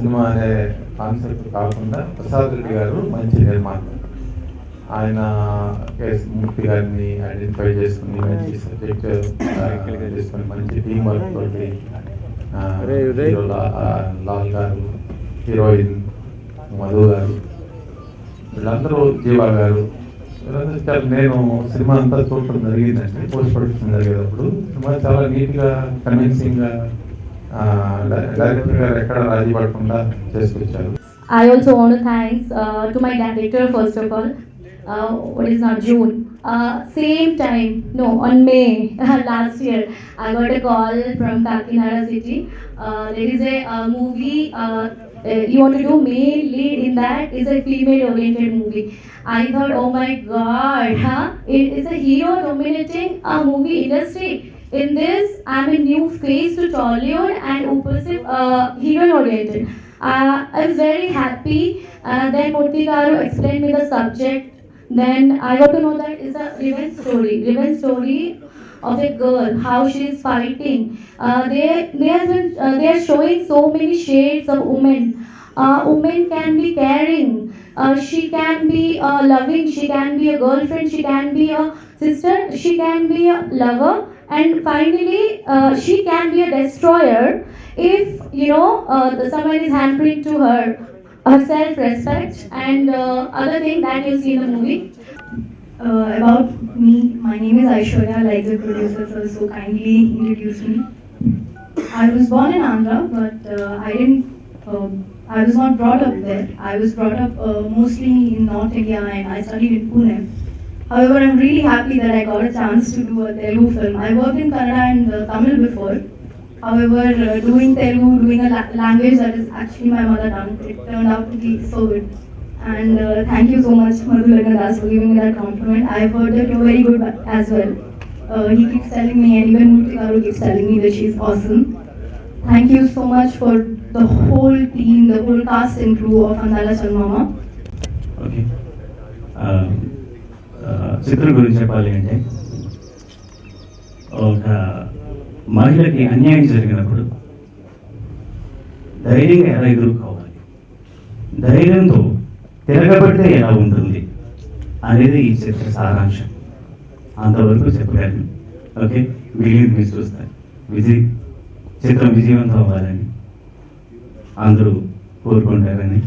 Cinema అనే concept కాకుండా ప్రసాద్ రెడ్డి గారు మంచి నిర్మాత. ఆయన కేఎస్ మూర్తి గారిని ఐడెంటిఫై చేసుకుని మంచి సబ్జెక్ట్ చేసుకుని మంచి టీం వర్క్ తోటి హీరో లాల్ గారు, హీరోయిన్ మధు గారు, వీళ్ళందరూ జీవా గారు, నేను సినిమా అంతా చూడటం జరిగిందండి. పోస్ట్ ప్రొడక్షన్ జరిగేటప్పుడు సినిమా చాలా నీట్గా కన్విన్సింగ్గా డైరెక్టర్ గారు ఎక్కడ రాజీ పడకుండా చేసుకొచ్చారు. I also want to thanks to my director first of all. What is not June? Same time, no, on May last year, I got a call from Kakinada city. There is a movie. You want to do male lead in that? Is a female-oriented movie. I thought, oh my God, huh? It is a hero dominating a movie industry. In this, I'm a new face to Tollywood and Upasiv hero-oriented. I was very happy. Then Murthy Garu explained me the subject. Then I got to know that it's a revenge story of a girl, how she is fighting. They are showing so many shades of women. Women can be caring, she can be loving, she can be a girlfriend, she can be a sister, she can be a lover, and finally she can be a destroyer if someone is hampering to her self-respect and other thing that you see in the movie. About me, my name is Aishwarya, like the producers so kindly introduced me. I was born in Andhra, but I was not brought up there. I was brought up mostly in North India, and I studied in Pune. However, I'm really happy that I got a chance to do a Telugu film. I worked in Kannada and Tamil before. However, doing Telugu, doing a language that is actually my mother tongue, it turned out to be so good. And thank you so much, Madhu Lagnadas, for giving me that compliment. I've heard that you're very good as well. He keeps telling me, and even Murthy Garu keeps telling me that she's awesome. Thank you so much for the whole team, the whole cast and crew of Andala Chandmama. Okay. చిత్రం గురించి చెప్పాలి అంటే, ఒక మహిళకి అన్యాయం జరిగినప్పుడు ధైర్యంగా ఎలా ఎదుర్కోవాలి, ధైర్యంతో తిరగబడితే ఎలా ఉంటుంది అనేది ఈ చిత్ర సారాంశం. అంతవరకు చెప్పగలను. ఓకే, మిగిలింది మీరు చూస్తారు. చిత్రం విజయవంతం అవ్వాలని అందరూ కోరుకుంటారని